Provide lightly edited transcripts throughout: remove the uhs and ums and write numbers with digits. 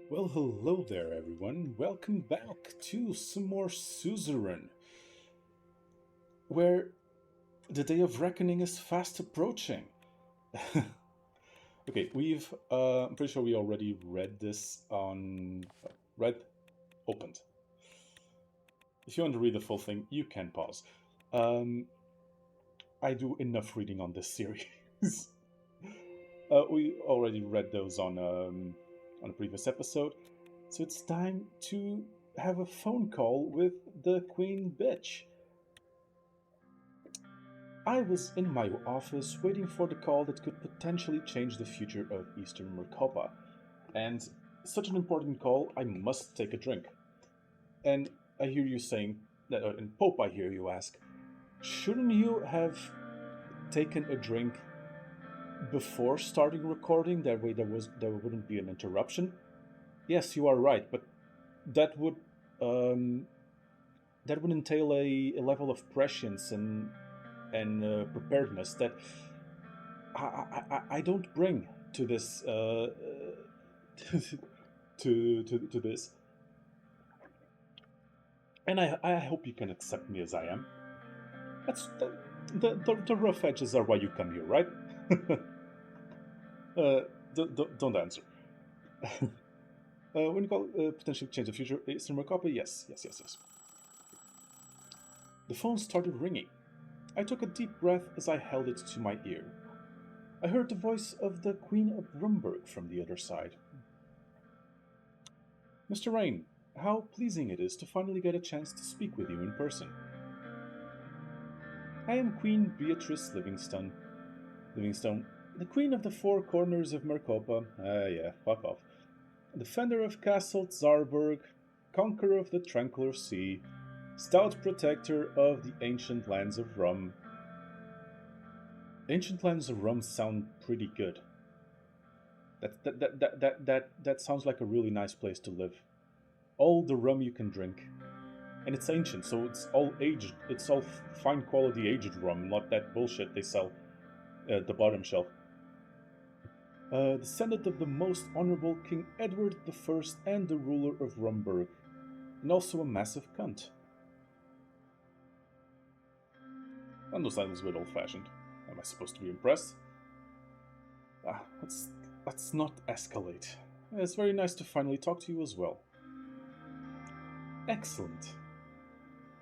Well, hello there, everyone. Welcome back to some more Suzerain, where the day of reckoning is fast approaching. Okay, I'm pretty sure we already read this on. Read? Opened. If you want to read the full thing, you can pause. Um, I do enough reading on this series. We already read those on a previous episode, so it's time to have a phone call with the Queen Bitch. I was in my office waiting for the call that could potentially change the future of Eastern Mercopa, and such an important call, I must take a drink. And I hear you saying that, and Pope, I hear you ask, shouldn't you have taken a drink before starting recording? That way, there wouldn't be an interruption. Yes, you are right, but that would um, that would entail a level of prescience and preparedness that I don't bring to this to this, and I hope you can accept me as I am. That's the rough edges are why you come here, right? uh, don't answer. When you call potentially change the future, is there more copy? Yes, yes, yes, yes. The phone started ringing. I took a deep breath as I held it to my ear. I heard the voice of the Queen of Rumburg from the other side. Mr. Rain, how pleasing it is to finally get a chance to speak with you in person. I am Queen Beatrice Livingstone, the Queen of the Four Corners of Mercopa. Yeah, fuck off. Defender of Castle Zarburg, conqueror of the Tranquil Sea, stout protector of the ancient lands of Rum. Ancient lands of Rum sound pretty good. That sounds like a really nice place to live. All the rum you can drink, and it's ancient, so it's all aged. It's all fine quality aged rum, not that bullshit they sell at the bottom shelf. Descendant of the most honorable King Edward I and the ruler of Rumburg, and also a massive cunt. On those items, a bit old-fashioned. Am I supposed to be impressed? Let's not escalate. It's very nice to finally talk to you as well. Excellent.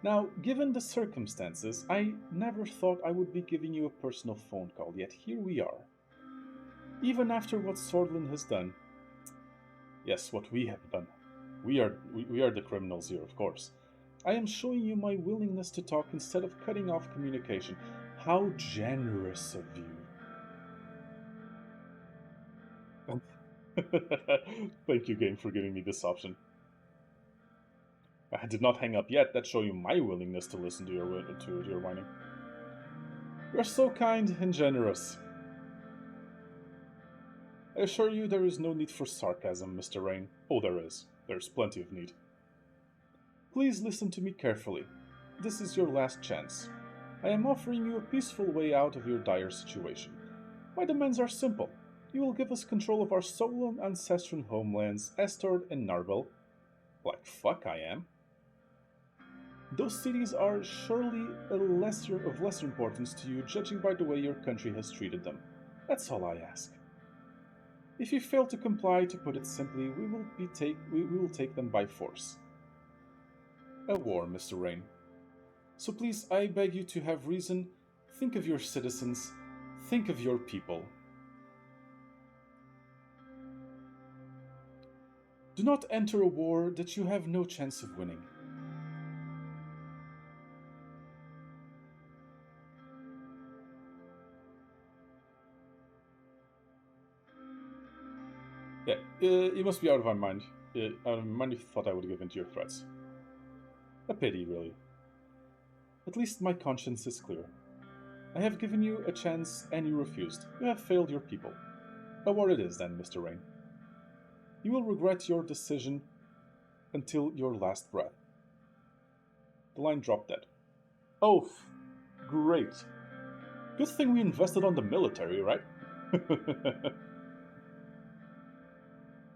Now, given the circumstances, I never thought I would be giving you a personal phone call, yet here we are. Even after what Swordland has done. Yes, what we have done. We are the criminals here, of course. I am showing you my willingness to talk instead of cutting off communication. How generous of you. Thank you, game, for giving me this option. I did not hang up yet. That show you my willingness to listen to your whining. You are so kind and generous. I assure you there is no need for sarcasm, Mr. Rain. Oh, there is. There's plenty of need. Please listen to me carefully. This is your last chance. I am offering you a peaceful way out of your dire situation. My demands are simple. You will give us control of our stolen ancestral homelands, Estord and Narbel. Like fuck I am. Those cities are surely of lesser importance to you, judging by the way your country has treated them. That's all I ask. If you fail to comply, to put it simply, we will take them by force. A war, Mr. Rain. So please, I beg you to have reason. Think of your citizens. Think of your people. Do not enter a war that you have no chance of winning. Yeah, you must be out of my mind. Out of my mind if you thought I would give in to your threats. A pity, really. At least my conscience is clear. I have given you a chance and you refused. You have failed your people. A war it is then, Mr. Rain. You will regret your decision until your last breath. The line dropped dead. Oh, great. Good thing we invested on the military, right?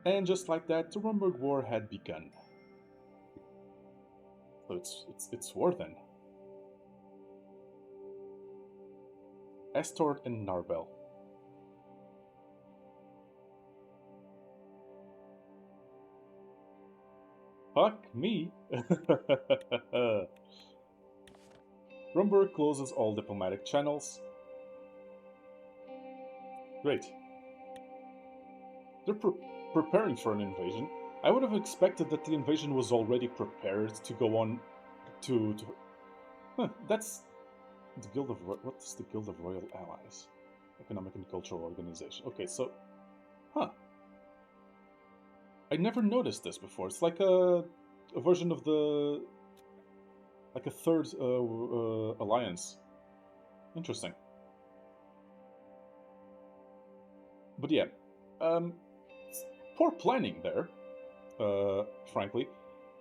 And just like that, the Rumburg War had begun. So it's war then. Estort and Narbel. Fuck me. Rumburg closes all diplomatic channels. Great. They're preparing for an invasion. I would have expected that the invasion was already prepared to go on to... Huh, that's... The Guild of... What is the Guild of Royal Allies? Economic and Cultural Organization. Okay, so... Huh. I never noticed this before. It's like a version of the... Like a third alliance. Interesting. But yeah. Poor planning there, frankly.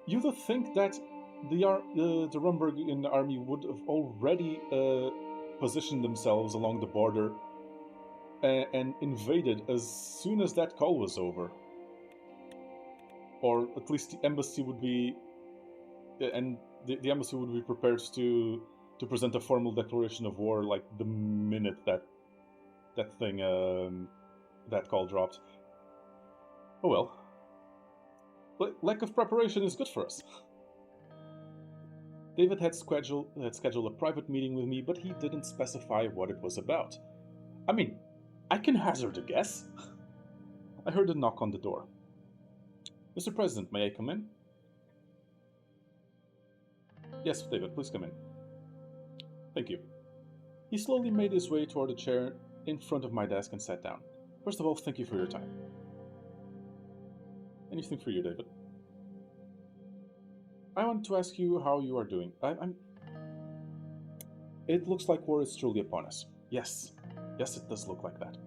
You'd think that the Rumburgian army would have already positioned themselves along the border and invaded as soon as that call was over. Or at least the embassy would be... And the embassy would be prepared to present a formal declaration of war like the minute that call dropped. Oh well. Lack of preparation is good for us. David had scheduled a private meeting with me, but he didn't specify what it was about. I mean, I can hazard a guess. I heard a knock on the door. Mr. President, may I come in? Yes, David, please come in. Thank you. He slowly made his way toward a chair in front of my desk and sat down. First of all, thank you for your time. Anything for you, David? I want to ask you how you are doing. It looks like war is truly upon us. Yes. Yes, it does look like that.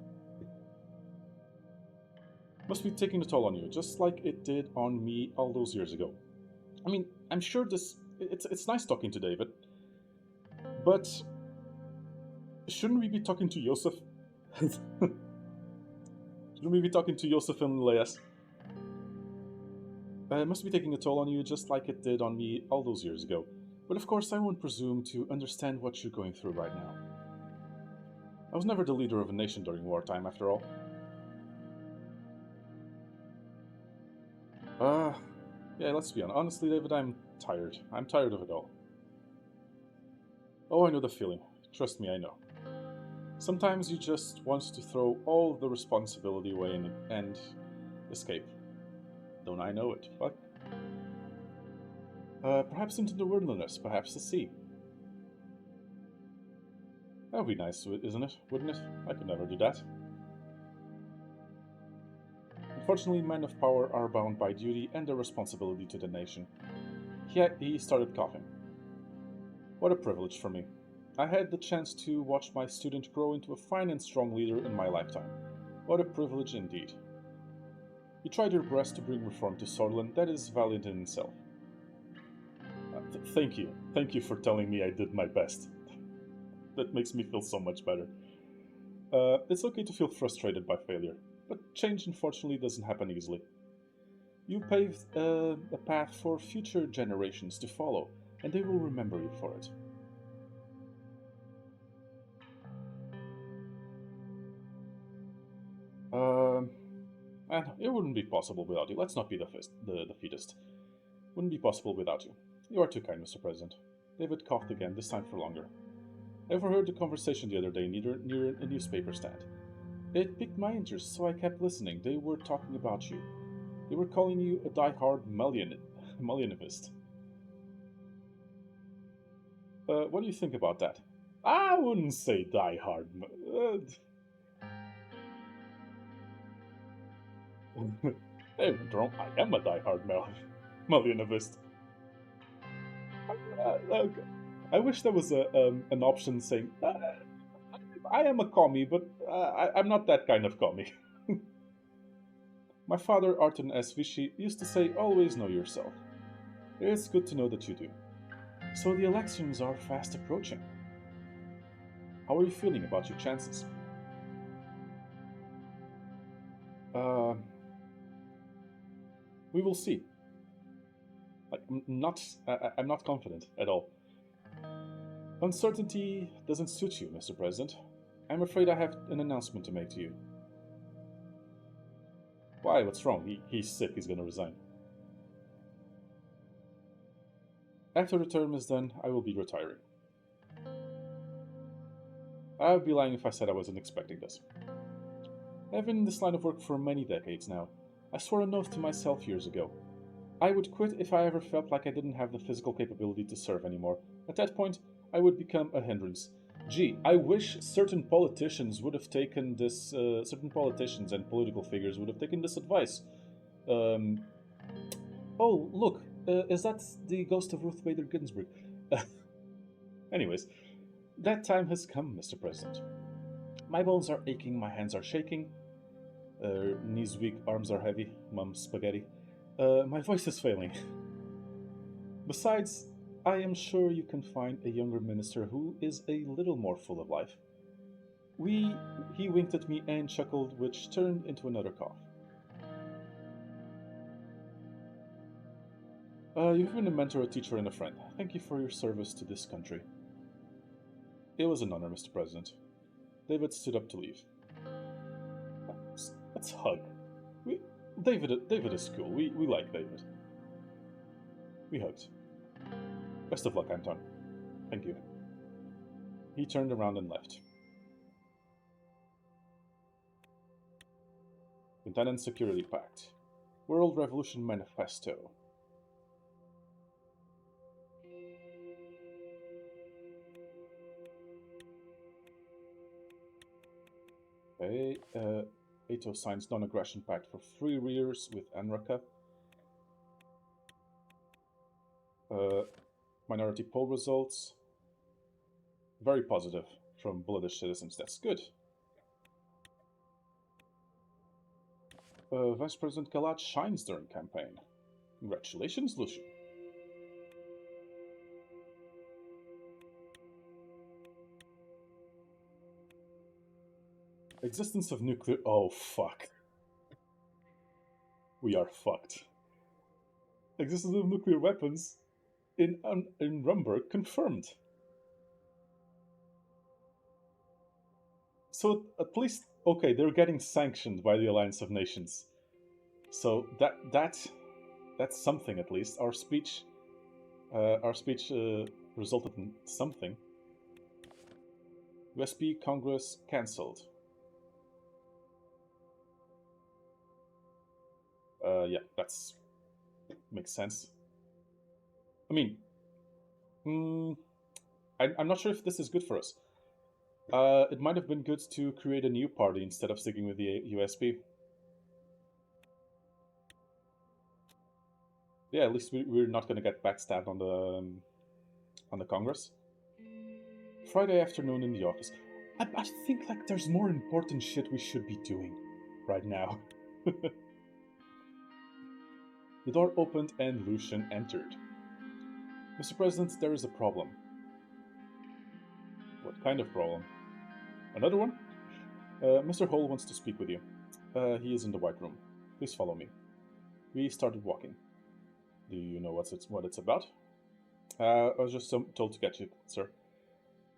Must be taking a toll on you, just like it did on me all those years ago. I mean, I'm sure it's nice talking to David, but shouldn't we be talking to Joseph? Shouldn't we be talking to Joseph and Elias? It must be taking a toll on you just like it did on me all those years ago. But of course I won't presume to understand what you're going through right now. I was never the leader of a nation during wartime, after all. Yeah, let's be honest. Honestly, David, I'm tired. I'm tired of it all. Oh, I know the feeling. Trust me, I know. Sometimes you just want to throw all the responsibility away and escape. Don't I know it? Fuck. Perhaps into the wilderness, perhaps the sea. That would be nice, isn't it? Wouldn't it? I could never do that. Unfortunately, men of power are bound by duty and their responsibility to the nation. He started coughing. What a privilege for me. I had the chance to watch my student grow into a fine and strong leader in my lifetime. What a privilege indeed. You tried your best to bring reform to Sutherland. That is valiant in itself. Thank you. Thank you for telling me I did my best. That makes me feel so much better. It's okay to feel frustrated by failure, but change unfortunately doesn't happen easily. You paved a path for future generations to follow, and they will remember you for it. And it wouldn't be possible without you. Let's not be the defeatist. Wouldn't be possible without you. You are too kind, Mr. President. David coughed again, this time for longer. I overheard the conversation the other day near a newspaper stand. It piqued my interest, so I kept listening. They were talking about you. They were calling you a die-hard Mullianist. What do you think about that? I wouldn't say die-hard. Hey, Drone, I am a die-hard Mullianist. I wish there was an option saying, I am a commie, but I'm not that kind of commie. My father, Arton S. Vichy, used to say, always know yourself. It's good to know that you do. So the elections are fast approaching. How are you feeling about your chances? We will see. Like, I'm not confident at all. Uncertainty doesn't suit you, Mr. President. I'm afraid I have an announcement to make to you. Why? What's wrong? He's sick. He's gonna resign. After the term is done, I will be retiring. I would be lying if I said I wasn't expecting this. I've been in this line of work for many decades now. I swore an oath to myself years ago. I would quit if I ever felt like I didn't have the physical capability to serve anymore. At that point, I would become a hindrance. Gee, I wish certain politicians would have taken this. Certain politicians and political figures would have taken this advice. Um, oh, look, is that the ghost of Ruth Bader Ginsburg? Anyways, that time has come, Mr. President. My bones are aching, my hands are shaking, knees weak, arms are heavy, mum's spaghetti. My voice is failing. Besides, I am sure you can find a younger minister who is a little more full of life. He winked at me and chuckled, which turned into another cough. You've been a mentor, a teacher, and a friend. Thank you for your service to this country. It was an honor, Mr. President. David stood up to leave. Let's hug. David is cool. We like David. We hugged. Best of luck, Anton. Thank you. He turned around and left. Lieutenant Security Pact. World Revolution Manifesto. Okay, Ato signs non-aggression pact for 3 years with Anraka. Minority poll results. Very positive from Bloodish citizens. That's good. Vice President Kalat shines during campaign. Congratulations, Lucian. Existence of nuclear... Oh, fuck. We are fucked. Existence of nuclear weapons in Rumburg confirmed. So at least, okay, they're getting sanctioned by the Alliance of Nations. So that's something at least. Our speech resulted in something. USP Congress cancelled. Yeah, that's makes sense. I mean, I'm not sure if this is good for us. It might have been good to create a new party instead of sticking with the USP. Yeah, at least we're not going to get backstabbed on the Congress. Friday afternoon in the office. I think like there's more important shit we should be doing right now. The door opened and Lucian entered. Mr. President, there is a problem. What kind of problem? Another one? Mr. Hall wants to speak with you. He is in the White Room. Please follow me. We started walking. Do you know what it's about? I was just told to get you, sir.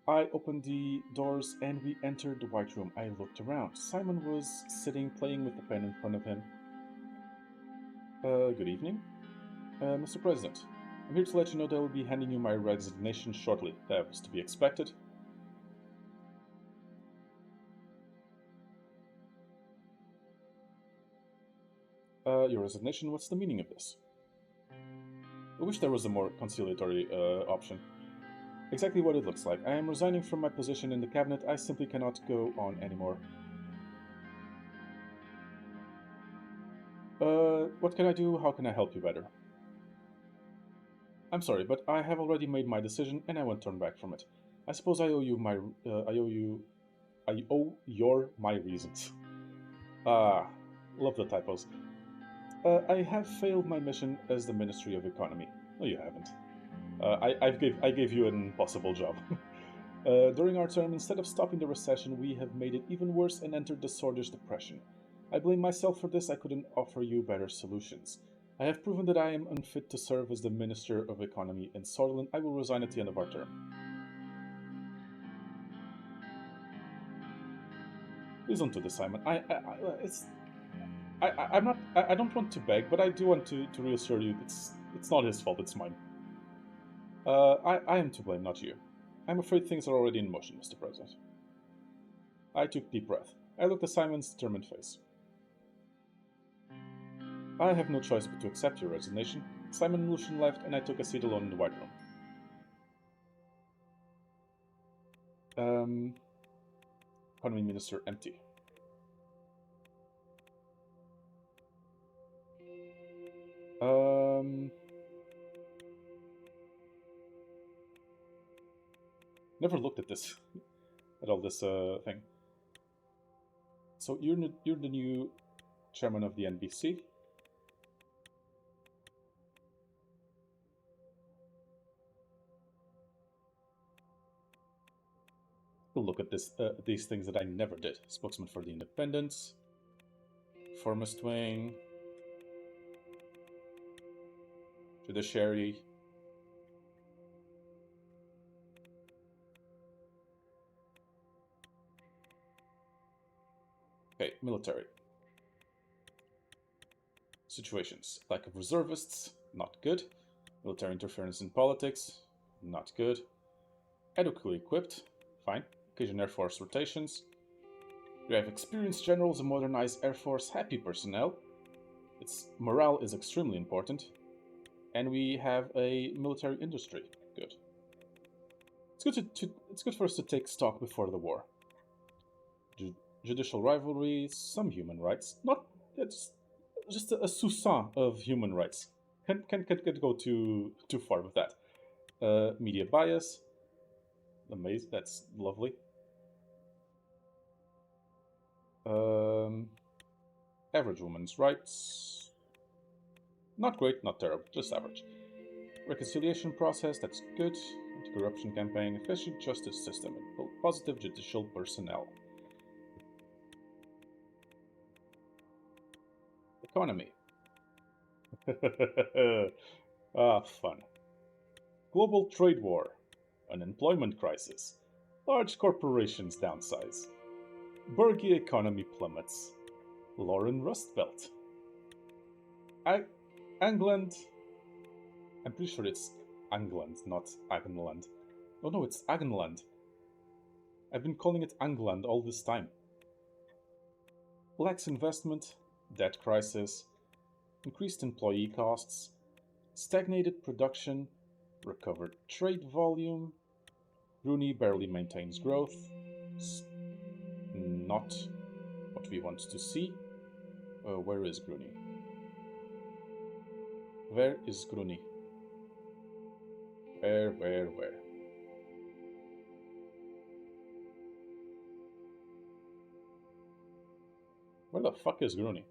I opened the doors and we entered the White Room. I looked around. Simon was sitting playing with the pen in front of him. Good evening. Mr. President, I'm here to let you know that I will be handing you my resignation shortly. That was to be expected. Your resignation, what's the meaning of this? I wish there was a more conciliatory option. Exactly what it looks like. I am resigning from my position in the cabinet. I simply cannot go on anymore. What can I do? How can I help you better? I'm sorry, but I have already made my decision and I won't turn back from it. I suppose I owe you my... I owe your my reasons. Ah, love the typos. I have failed my mission as the Ministry of Economy. No, you haven't. I gave you an impossible job. During our term, instead of stopping the recession, we have made it even worse and entered the Swordfish Depression. I blame myself for this. I couldn't offer you better solutions. I have proven that I am unfit to serve as the Minister of Economy in Sutherland. I will resign at the end of our term. Please don't do this, Simon. I'm not. I don't want to beg, but I do want to reassure you. It's not his fault. It's mine. I am to blame, not you. I'm afraid things are already in motion, Mr. President. I took a deep breath. I looked at Simon's determined face. I have no choice but to accept your resignation. Simon and Lucian left, and I took a seat alone in the White Room. Economy Minister empty. Never looked at this, at all this thing. So you're the new chairman of the NBC. We'll look at this these things that I never did. Spokesman for the Independents, Reformist Wing, Judiciary. Okay, military. Situations. Lack of reservists, not good. Military interference in politics, not good. Adequately equipped, fine. Occasion Air Force rotations. We have experienced generals, a modernized Air Force, happy personnel. Its morale is extremely important. And we have a military industry. Good. It's good for us to take stock before the war. Judicial rivalry, some human rights. Not it's just a Suzerain of human rights. Can't go too far with that. Media bias. Amazing. That's lovely. Average women's rights. Not great, not terrible, just average. Reconciliation process, that's good. Anti-corruption campaign, efficient justice system, and positive judicial personnel. Economy. Fun. Global trade war. Unemployment crisis. Large corporations downsize. Bergy economy plummets. Lauren Rust Belt. England. I'm pretty sure it's England, not Agenland. Oh no, it's Agenland. I've been calling it England all this time. Lax investment, debt crisis, increased employee costs, stagnated production, recovered trade volume, Rooney barely maintains growth, not what we want to see. Where is Rooney? Where is Rooney? Where? Where the fuck is Rooney?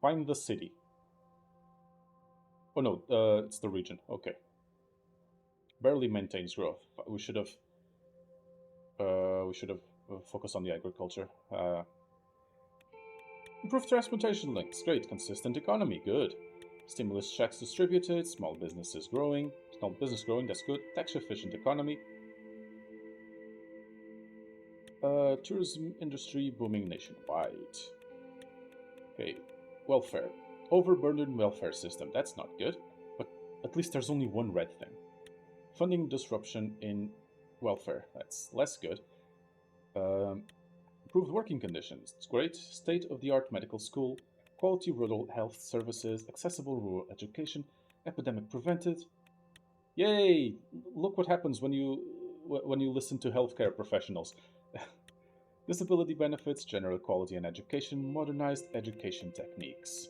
Find the city. Oh no, it's the region. Okay. Barely maintains growth. We should have focused on the agriculture. Improved transportation links. Great. Consistent economy. Good. Stimulus checks distributed. Small business growing. That's good. Tax efficient economy. Tourism industry booming nationwide. Okay. Welfare. Overburdened welfare system. That's not good. But at least there's only one red thing. Funding disruption in welfare. That's less good. Improved working conditions. It's great. State-of-the-art medical school. Quality rural health services. Accessible rural education. Epidemic prevented. Yay! Look what happens when you listen to healthcare professionals. Disability benefits, general equality and education, modernized education techniques.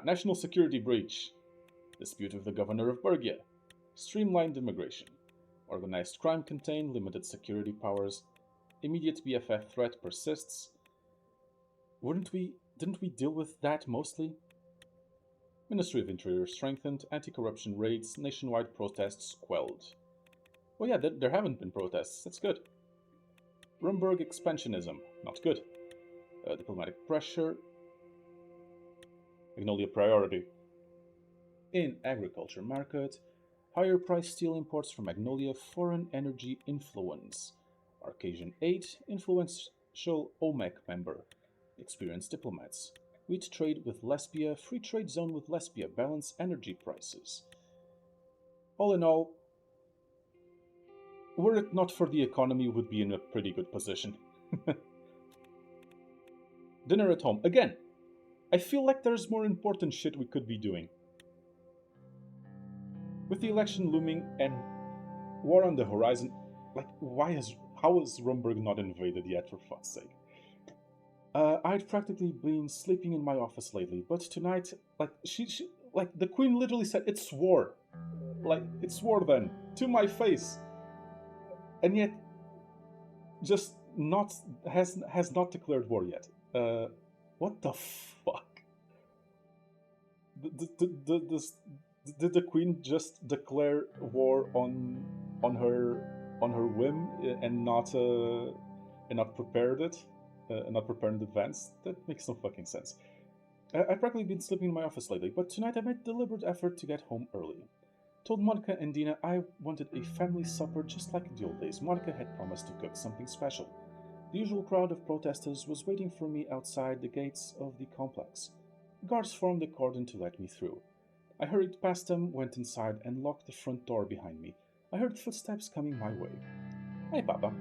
National security breach. Dispute with the governor of Bergia. Streamlined immigration. Organized crime contained, limited security powers. Immediate BFF threat persists. Didn't we deal with that mostly? Ministry of Interior strengthened, anti-corruption raids, nationwide protests quelled. Well, yeah, there haven't been protests. That's good. Rumburg expansionism, not good. Diplomatic pressure, Magnolia priority. In agriculture market, higher price steel imports from Magnolia, foreign energy influence. Arcasian 8, influential OMEC member. Experienced diplomats. Wheat trade with Lesbia, free trade zone with Lesbia, balance energy prices. All in all, were it not for the economy, would be in a pretty good position. Dinner at home. Again, I feel like there's more important shit we could be doing. With the election looming and war on the horizon, like, how is Rumburg not invaded yet, for fuck's sake? I'd practically been sleeping in my office lately, but tonight, like, like, the Queen literally said, it's war. Like, it's war then, to my face. And yet, just not, has not declared war yet. What the fuck? Did the Queen just declare war on her whim and not prepared it, and not prepared in advance? That makes no fucking sense. I've practically been sleeping in my office lately, but tonight I made deliberate effort to get home early. Told Monica and Dina I wanted a family supper just like the old days. Monica had promised to cook something special. The usual crowd of protesters was waiting for me outside the gates of the complex. Guards formed a cordon to let me through. I hurried past them, went inside, and locked the front door behind me. I heard footsteps coming my way. Hey, Papa.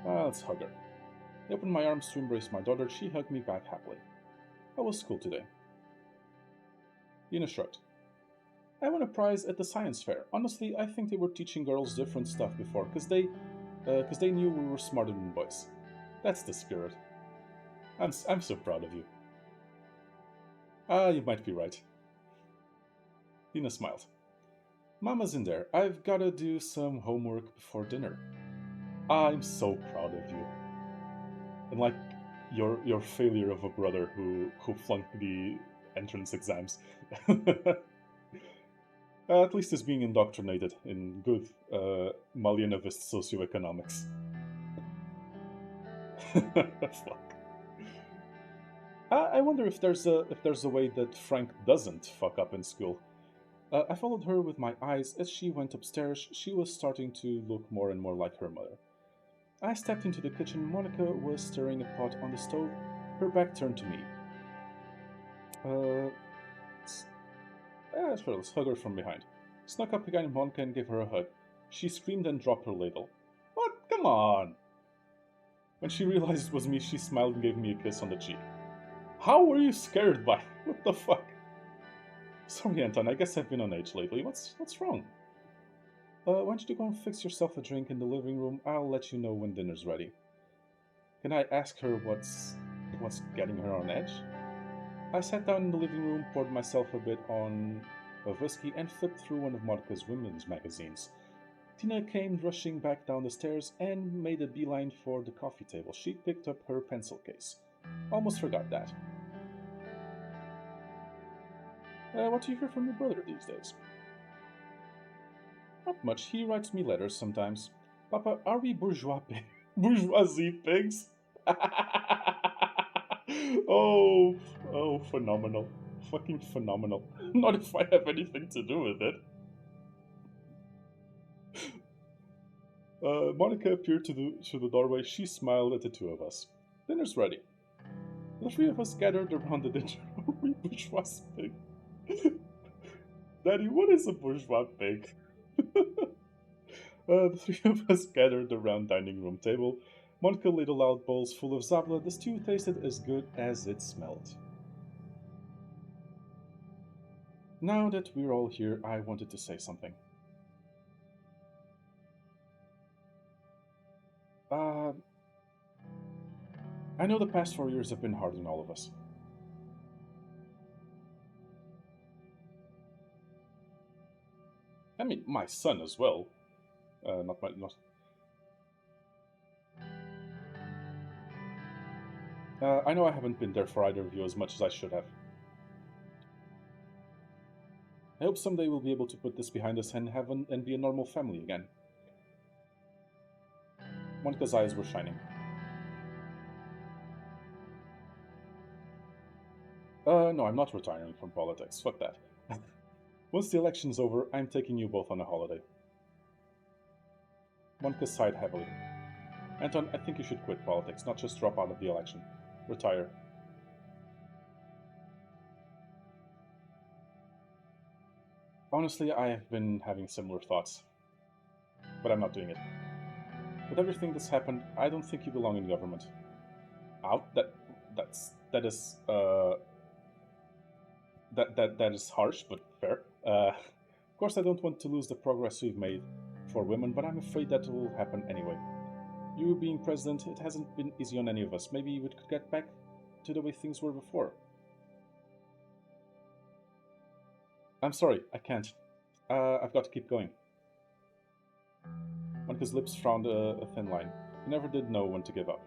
Let's hug her. I opened my arms to embrace my daughter. She hugged me back happily. How was school today? Dina shrugged. I won a prize at the science fair. Honestly, I think they were teaching girls different stuff before, because they knew we were smarter than boys. That's the spirit. I'm so proud of you. You might be right. Dina smiled. Mama's in there. I've gotta do some homework before dinner. I'm so proud of you. And like your failure of a brother who flunked the entrance exams. At least he's being indoctrinated in good Malianovist socioeconomics. Fuck. I wonder if there's a way that Frank doesn't fuck up in school. I followed her with my eyes as she went upstairs. She was starting to look more and more like her mother. I stepped into the kitchen. Monica was stirring a pot on the stove, her back turned to me. Sure, let's hug her from behind. Snuck up behind Monica and gave her a hug. She screamed and dropped her ladle. What? Come on! When she realized it was me, she smiled and gave me a kiss on the cheek. How were you scared by? What the fuck? Sorry, Anton, I guess I've been on edge lately. What's wrong? Why don't you go and fix yourself a drink in the living room? I'll let you know when dinner's ready. Can I ask her what's getting her on edge? I sat down in the living room, poured myself a bit of whiskey, and flipped through one of Monica's women's magazines. Tina came rushing back down the stairs and made a beeline for the coffee table. She picked up her pencil case. Almost forgot that. What do you hear from your brother these days? Not much. He writes me letters sometimes. Papa, are we bourgeoisie pigs? oh, phenomenal. Fucking phenomenal. Not if I have anything to do with it. Monica appeared to the doorway. She smiled at the two of us. Dinner's ready. The three of us gathered around the dinner. Are we bourgeois pig? Daddy, what is a bourgeois pig? The three of us gathered around dining room table. Monica ladled out bowls full of zabla. The stew tasted as good as it smelled. Now that we're all here, I wanted to say something. I know the past 4 years have been hard on all of us. I mean, my son as well. I know I haven't been there for either of you as much as I should have. I hope someday we'll be able to put this behind us and be a normal family again. Monica's eyes were shining. No, I'm not retiring from politics. Fuck that. Once the election's over, I'm taking you both on a holiday. Monica sighed heavily. Anton, I think you should quit politics, not just drop out of the election. Retire. Honestly, I have been having similar thoughts, but I'm not doing it. With everything that's happened, I don't think you belong in government. Out? That is harsh, but fair. Of course, I don't want to lose the progress we've made for women, but I'm afraid that will happen anyway. You being president, it hasn't been easy on any of us. Maybe we could get back to the way things were before. I'm sorry, I can't. I've got to keep going. Monica's lips frowned a thin line. He never did know when to give up.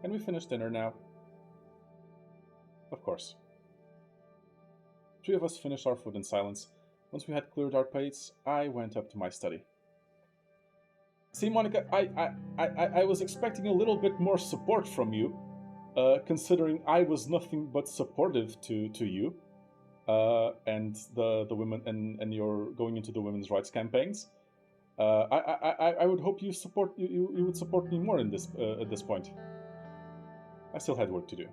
Can we finish dinner now? Of course. Three of us finished our food in silence. Once we had cleared our plates, I went up to my study. See, Monica, I was expecting a little bit more support from you, considering I was nothing but supportive to you and the women and your going into the women's rights campaigns. I would hope you would support me more in this at this point. I still had work to do.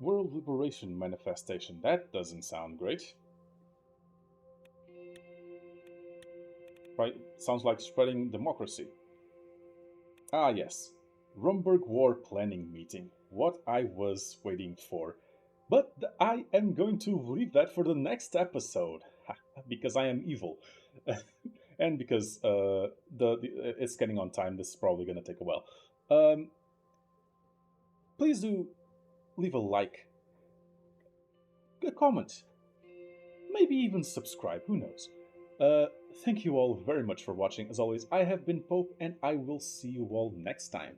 World Liberation Manifestation. That doesn't sound great. Right? Sounds like spreading democracy. Ah, yes. Rumburg War Planning Meeting. What I was waiting for. But I am going to leave that for the next episode. Because I am evil. And because it's getting on time, this is probably going to take a while. Please do leave a like, a comment, maybe even subscribe, who knows. Thank you all very much for watching. As always, I have been Pope, and I will see you all next time.